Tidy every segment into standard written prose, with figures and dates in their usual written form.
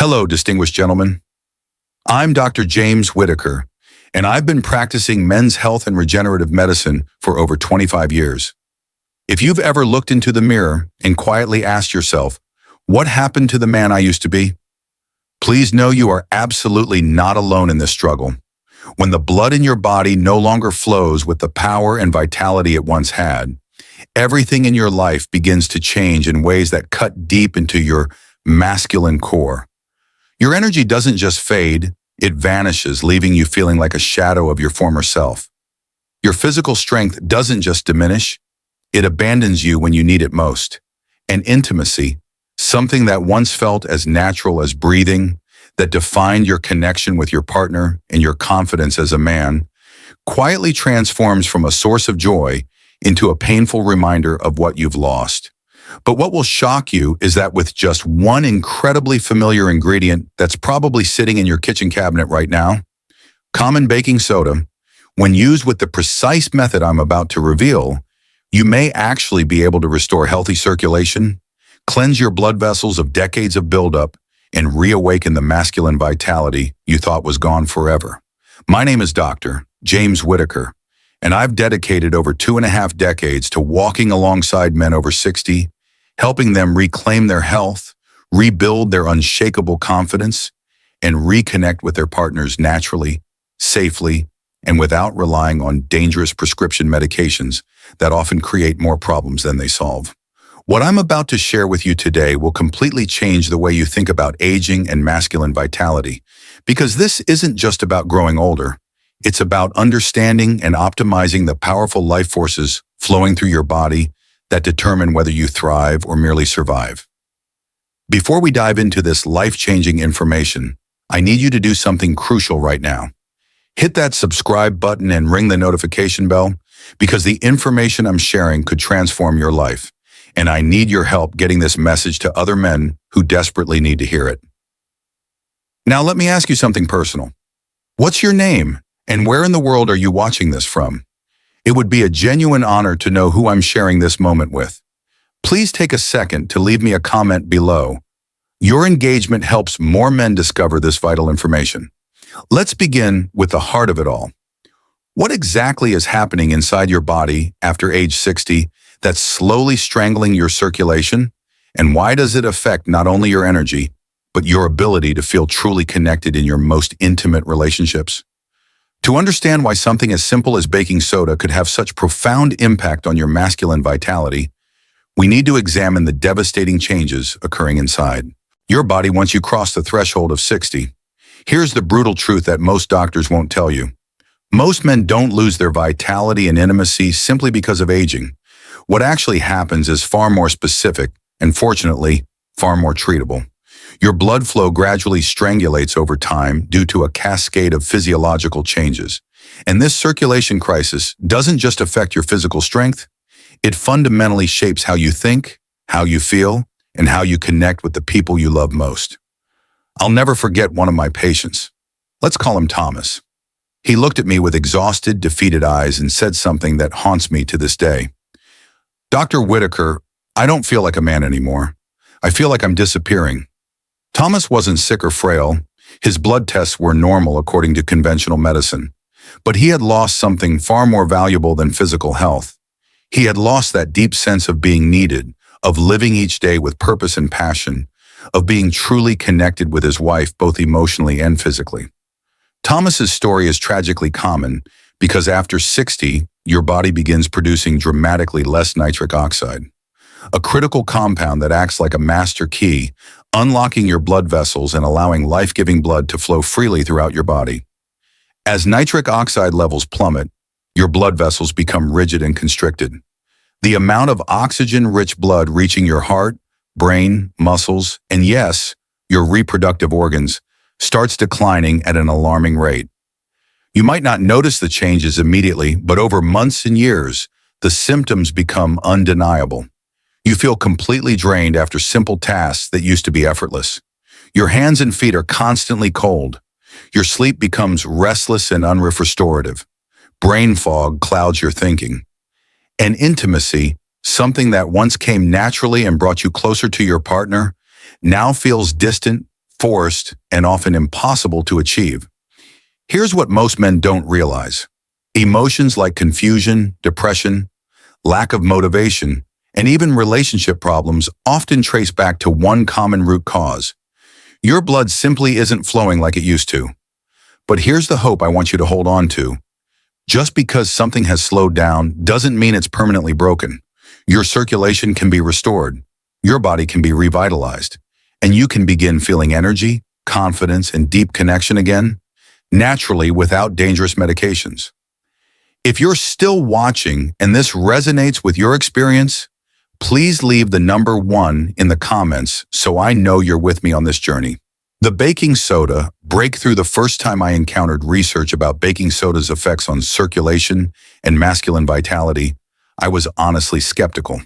Hello, distinguished gentlemen. I'm Dr. James Whitaker, and I've been practicing men's health and regenerative medicine for over 25 years. If you've ever looked into the mirror and quietly asked yourself, what happened to the man I used to be? Please know you are absolutely not alone in this struggle. When the blood in your body no longer flows with the power and vitality it once had, everything in your life begins to change in ways that cut deep into your masculine core. Your energy doesn't just fade, it vanishes, leaving you feeling like a shadow of your former self. Your physical strength doesn't just diminish, it abandons you when you need it most. And intimacy, something that once felt as natural as breathing, that defined your connection with your partner and your confidence as a man, quietly transforms from a source of joy into a painful reminder of what you've lost. But what will shock you is that with just one incredibly familiar ingredient that's probably sitting in your kitchen cabinet right now, common baking soda, when used with the precise method I'm about to reveal, you may actually be able to restore healthy circulation, cleanse your blood vessels of decades of buildup, and reawaken the masculine vitality you thought was gone forever. My name is Dr. James Whitaker, and I've dedicated over 2.5 decades to walking alongside men over 60, helping them reclaim their health, rebuild their unshakable confidence, and reconnect with their partners naturally, safely, and without relying on dangerous prescription medications that often create more problems than they solve. What I'm about to share with you today will completely change the way you think about aging and masculine vitality, because this isn't just about growing older. It's about understanding and optimizing the powerful life forces flowing through your body that determine whether you thrive or merely survive. Before we dive into this life-changing information, I need you to do something crucial right now. Hit that subscribe button and ring the notification bell, because the information I'm sharing could transform your life, and I need your help getting this message to other men who desperately need to hear it. Now let me ask you something personal. What's your name, and where in the world are you watching this from? It would be a genuine honor to know who I'm sharing this moment with. Please take a second to leave me a comment below. Your engagement helps more men discover this vital information. Let's begin with the heart of it all. What exactly is happening inside your body after age 60 that's slowly strangling your circulation? And why does it affect not only your energy, but your ability to feel truly connected in your most intimate relationships? To understand why something as simple as baking soda could have such profound impact on your masculine vitality, we need to examine the devastating changes occurring inside your body once you cross the threshold of 60. Here's the brutal truth that most doctors won't tell you. Most men don't lose their vitality and intimacy simply because of aging. What actually happens is far more specific and, fortunately, far more treatable. Your blood flow gradually strangulates over time due to a cascade of physiological changes. And this circulation crisis doesn't just affect your physical strength, it fundamentally shapes how you think, how you feel, and how you connect with the people you love most. I'll never forget one of my patients. Let's call him Thomas. He looked at me with exhausted, defeated eyes and said something that haunts me to this day. Dr. Whitaker, I don't feel like a man anymore. I feel like I'm disappearing. Thomas wasn't sick or frail. His blood tests were normal according to conventional medicine. But he had lost something far more valuable than physical health. He had lost that deep sense of being needed, of living each day with purpose and passion, of being truly connected with his wife both emotionally and physically. Thomas's story is tragically common because after 60, your body begins producing dramatically less nitric oxide, a critical compound that acts like a master key, unlocking your blood vessels and allowing life-giving blood to flow freely throughout your body. As nitric oxide levels plummet, your blood vessels become rigid and constricted. The amount of oxygen-rich blood reaching your heart, brain, muscles, and yes, your reproductive organs starts declining at an alarming rate. You might not notice the changes immediately, but over months and years, the symptoms become undeniable. You feel completely drained after simple tasks that used to be effortless. Your hands and feet are constantly cold. Your sleep becomes restless and unrestorative. Brain fog clouds your thinking. And intimacy, something that once came naturally and brought you closer to your partner, now feels distant, forced, and often impossible to achieve. Here's what most men don't realize. Emotions like confusion, depression, lack of motivation, and even relationship problems often trace back to one common root cause. Your blood simply isn't flowing like it used to. But here's the hope I want you to hold on to. Just because something has slowed down doesn't mean it's permanently broken. Your circulation can be restored, your body can be revitalized, and you can begin feeling energy, confidence, and deep connection again, naturally without dangerous medications. If you're still watching and this resonates with your experience, please leave the number 1 in the comments so I know you're with me on this journey. The baking soda breakthrough. The first time I encountered research about baking soda's effects on circulation and masculine vitality, I was honestly skeptical.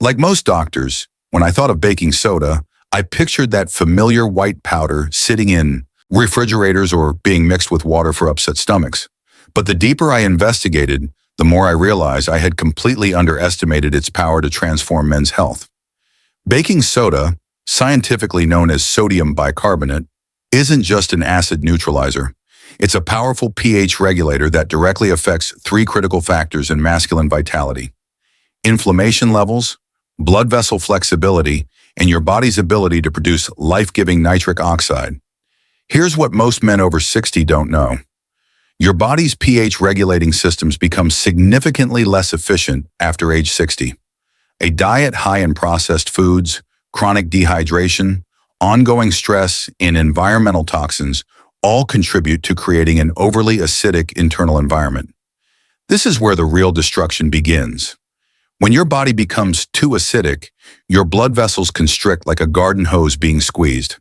Like most doctors, when I thought of baking soda, I pictured that familiar white powder sitting in refrigerators or being mixed with water for upset stomachs. But the deeper I investigated, the more I realized I had completely underestimated its power to transform men's health. Baking soda, scientifically known as sodium bicarbonate, isn't just an acid neutralizer. It's a powerful pH regulator that directly affects 3 critical factors in masculine vitality: inflammation levels, blood vessel flexibility, and your body's ability to produce life-giving nitric oxide. Here's what most men over 60 don't know. Your body's pH regulating systems become significantly less efficient after age 60. A diet high in processed foods, chronic dehydration, ongoing stress, and environmental toxins all contribute to creating an overly acidic internal environment. This is where the real destruction begins. When your body becomes too acidic, your blood vessels constrict like a garden hose being squeezed.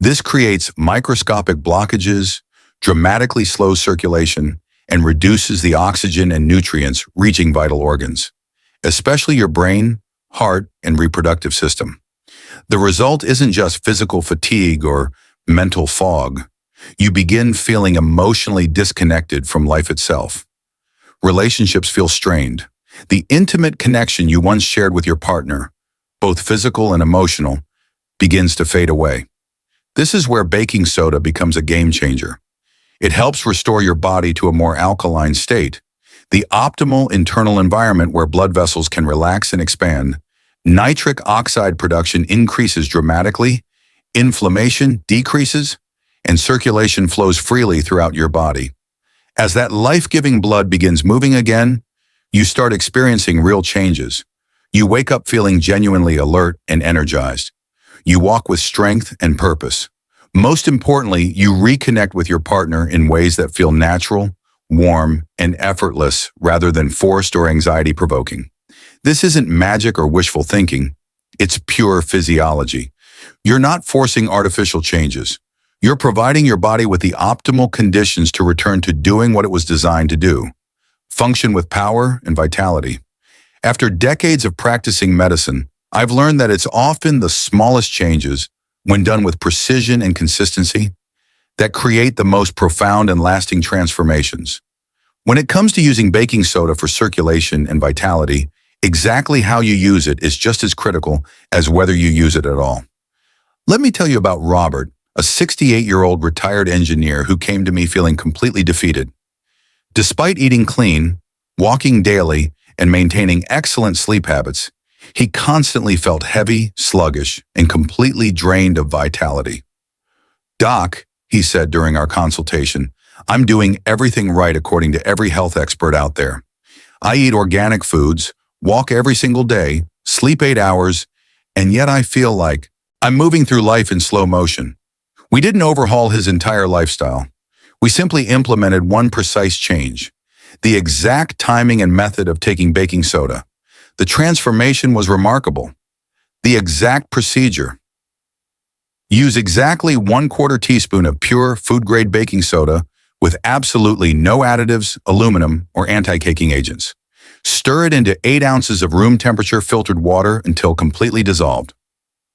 This creates microscopic blockages, dramatically slows circulation, and reduces the oxygen and nutrients reaching vital organs, especially your brain, heart, and reproductive system. The result isn't just physical fatigue or mental fog. You begin feeling emotionally disconnected from life itself. Relationships feel strained. The intimate connection you once shared with your partner, both physical and emotional, begins to fade away. This is where baking soda becomes a game changer. It helps restore your body to a more alkaline state, the optimal internal environment where blood vessels can relax and expand. Nitric oxide production increases dramatically, inflammation decreases, and circulation flows freely throughout your body. As that life-giving blood begins moving again, you start experiencing real changes. You wake up feeling genuinely alert and energized. You walk with strength and purpose. Most importantly, you reconnect with your partner in ways that feel natural, warm, and effortless rather than forced or anxiety-provoking. This isn't magic or wishful thinking. It's pure physiology. You're not forcing artificial changes. You're providing your body with the optimal conditions to return to doing what it was designed to do: function with power and vitality. After decades of practicing medicine, I've learned that it's often the smallest changes, when done with precision and consistency, that create the most profound and lasting transformations. When it comes to using baking soda for circulation and vitality, exactly how you use it is just as critical as whether you use it at all. Let me tell you about Robert, a 68-year-old retired engineer who came to me feeling completely defeated. Despite eating clean, walking daily, and maintaining excellent sleep habits, he constantly felt heavy, sluggish, and completely drained of vitality. "Doc," he said during our consultation, "I'm doing everything right according to every health expert out there. I eat organic foods, walk every single day, sleep 8 hours, and yet I feel like I'm moving through life in slow motion." We didn't overhaul his entire lifestyle. We simply implemented one precise change: the exact timing and method of taking baking soda. The transformation was remarkable. The exact procedure: use exactly 1/4 teaspoon of pure food-grade baking soda with absolutely no additives, aluminum, or anti-caking agents. Stir it into 8 ounces of room temperature filtered water until completely dissolved.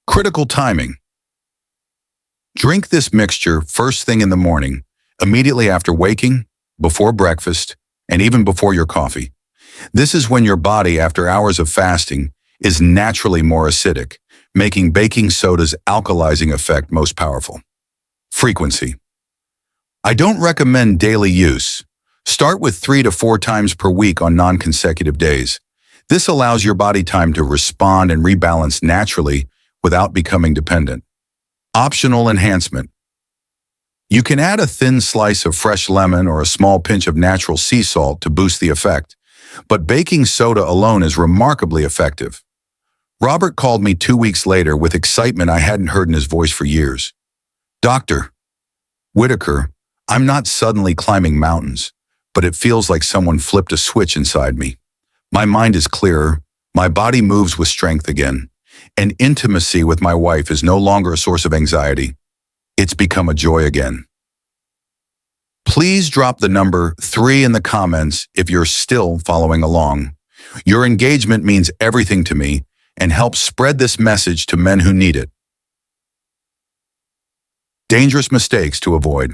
Critical timing: drink this mixture first thing in the morning, immediately after waking, before breakfast, and even before your coffee. This is when your body, after hours of fasting, is naturally more acidic, making baking soda's alkalizing effect most powerful. Frequency. I don't recommend daily use. Start with 3 to 4 times per week on non-consecutive days. This allows your body time to respond and rebalance naturally without becoming dependent. Optional enhancement. You can add a thin slice of fresh lemon or a small pinch of natural sea salt to boost the effect, but baking soda alone is remarkably effective. Robert called me 2 weeks later with excitement I hadn't heard in his voice for years. Dr. Whitaker, I'm not suddenly climbing mountains, but it feels like someone flipped a switch inside me. My mind is clearer, my body moves with strength again, and intimacy with my wife is no longer a source of anxiety. It's become a joy again. Please drop the number 3 in the comments if you're still following along. Your engagement means everything to me and helps spread this message to men who need it. Dangerous mistakes to avoid.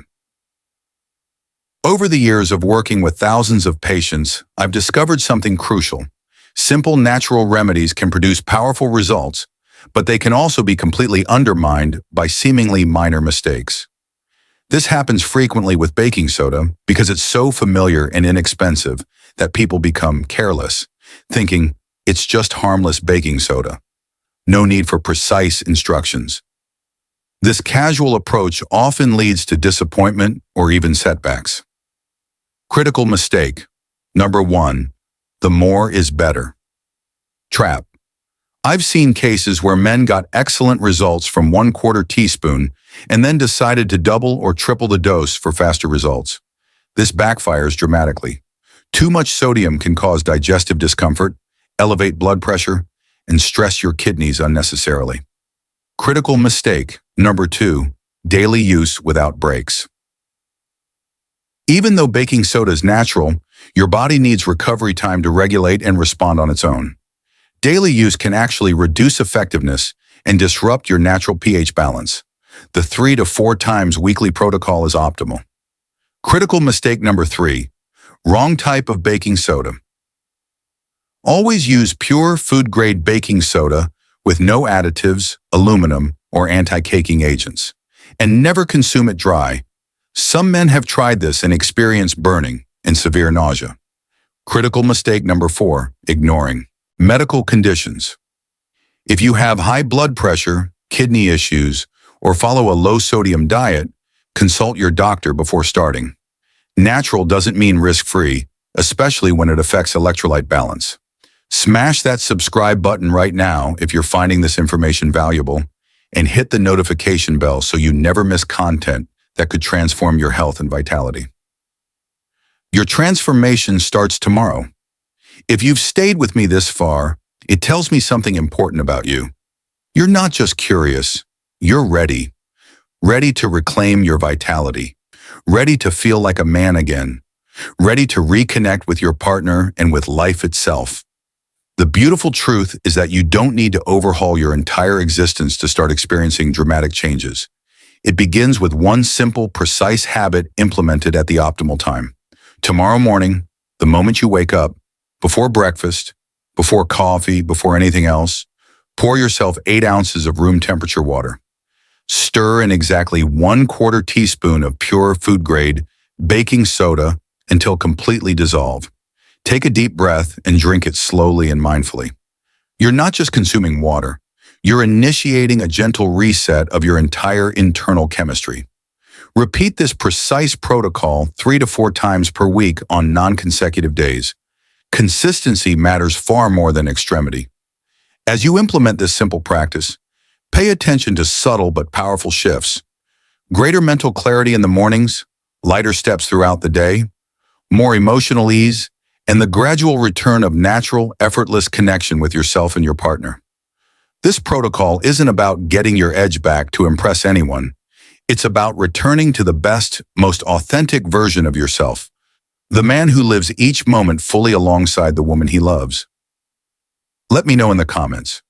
Over the years of working with thousands of patients, I've discovered something crucial. Simple natural remedies can produce powerful results, but they can also be completely undermined by seemingly minor mistakes. This happens frequently with baking soda because it's so familiar and inexpensive that people become careless, thinking it's just harmless baking soda. No need for precise instructions. This casual approach often leads to disappointment or even setbacks. Critical mistake. Number 1, the more is better. Trap. I've seen cases where men got excellent results from 1/4 teaspoon and then decided to double or triple the dose for faster results. This backfires dramatically. Too much sodium can cause digestive discomfort, elevate blood pressure, and stress your kidneys unnecessarily. Critical mistake. Number 2, daily use without breaks. Even though baking soda is natural, your body needs recovery time to regulate and respond on its own. Daily use can actually reduce effectiveness and disrupt your natural pH balance. The 3 to 4 times weekly protocol is optimal. Critical mistake number 3, wrong type of baking soda. Always use pure food-grade baking soda with no additives, aluminum, or anti-caking agents, and never consume it dry. Some men have tried this and experienced burning and severe nausea. Critical mistake number 4, ignoring medical conditions. If you have high blood pressure, kidney issues, or follow a low-sodium diet, consult your doctor before starting. Natural doesn't mean risk-free, especially when it affects electrolyte balance. Smash that subscribe button right now if you're finding this information valuable, and hit the notification bell so you never miss content that could transform your health and vitality. Your transformation starts tomorrow. If you've stayed with me this far, it tells me something important about you. You're not just curious, you're ready. Ready to reclaim your vitality. Ready to feel like a man again. Ready to reconnect with your partner and with life itself. The beautiful truth is that you don't need to overhaul your entire existence to start experiencing dramatic changes. It begins with one simple, precise habit implemented at the optimal time. Tomorrow morning, the moment you wake up, before breakfast, before coffee, before anything else, pour yourself 8 ounces of room temperature water. Stir in exactly 1/4 teaspoon of pure food-grade baking soda until completely dissolved. Take a deep breath and drink it slowly and mindfully. You're not just consuming water, you're initiating a gentle reset of your entire internal chemistry. Repeat this precise protocol 3 to 4 times per week on non-consecutive days. Consistency matters far more than extremity. As you implement this simple practice, pay attention to subtle but powerful shifts. Greater mental clarity in the mornings, lighter steps throughout the day, more emotional ease, and the gradual return of natural, effortless connection with yourself and your partner. This protocol isn't about getting your edge back to impress anyone. It's about returning to the best, most authentic version of yourself, the man who lives each moment fully alongside the woman he loves. Let me know in the comments.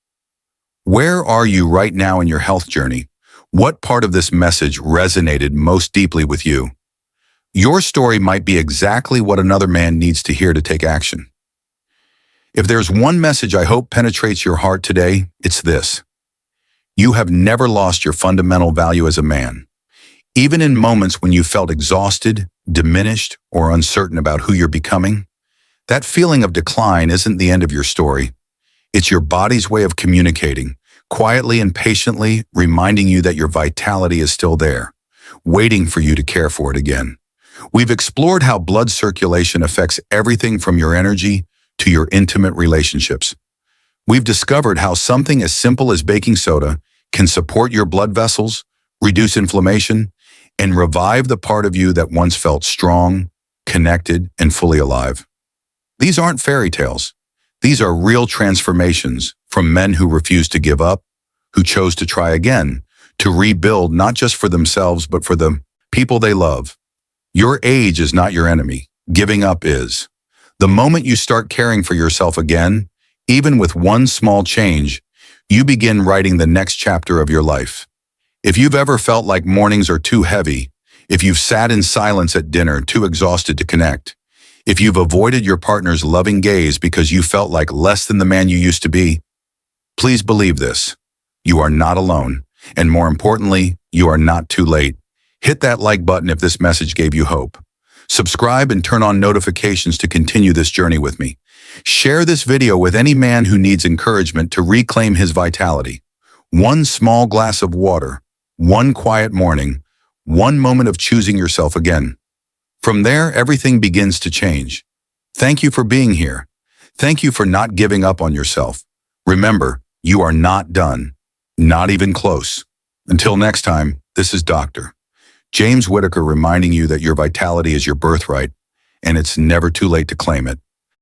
Where are you right now in your health journey? What part of this message resonated most deeply with you? Your story might be exactly what another man needs to hear to take action. If there's one message I hope penetrates your heart today, it's this. You have never lost your fundamental value as a man. Even in moments when you felt exhausted, diminished, or uncertain about who you're becoming, that feeling of decline isn't the end of your story. It's your body's way of communicating, quietly and patiently reminding you that your vitality is still there, waiting for you to care for it again. We've explored how blood circulation affects everything from your energy to your intimate relationships. We've discovered how something as simple as baking soda can support your blood vessels, reduce inflammation, and revive the part of you that once felt strong, connected, and fully alive. These aren't fairy tales. These are real transformations from men who refused to give up, who chose to try again, to rebuild not just for themselves but for the people they love. Your age is not your enemy. Giving up is. The moment you start caring for yourself again, even with one small change, you begin writing the next chapter of your life. If you've ever felt like mornings are too heavy, if you've sat in silence at dinner too exhausted to connect, if you've avoided your partner's loving gaze because you felt like less than the man you used to be, please believe this. You are not alone. And more importantly, you are not too late. Hit that like button if this message gave you hope. Subscribe and turn on notifications to continue this journey with me. Share this video with any man who needs encouragement to reclaim his vitality. One small glass of water, one quiet morning, one moment of choosing yourself again. From there, everything begins to change. Thank you for being here. Thank you for not giving up on yourself. Remember, you are not done. Not even close. Until next time, this is Dr. James Whitaker reminding you that your vitality is your birthright, and it's never too late to claim it.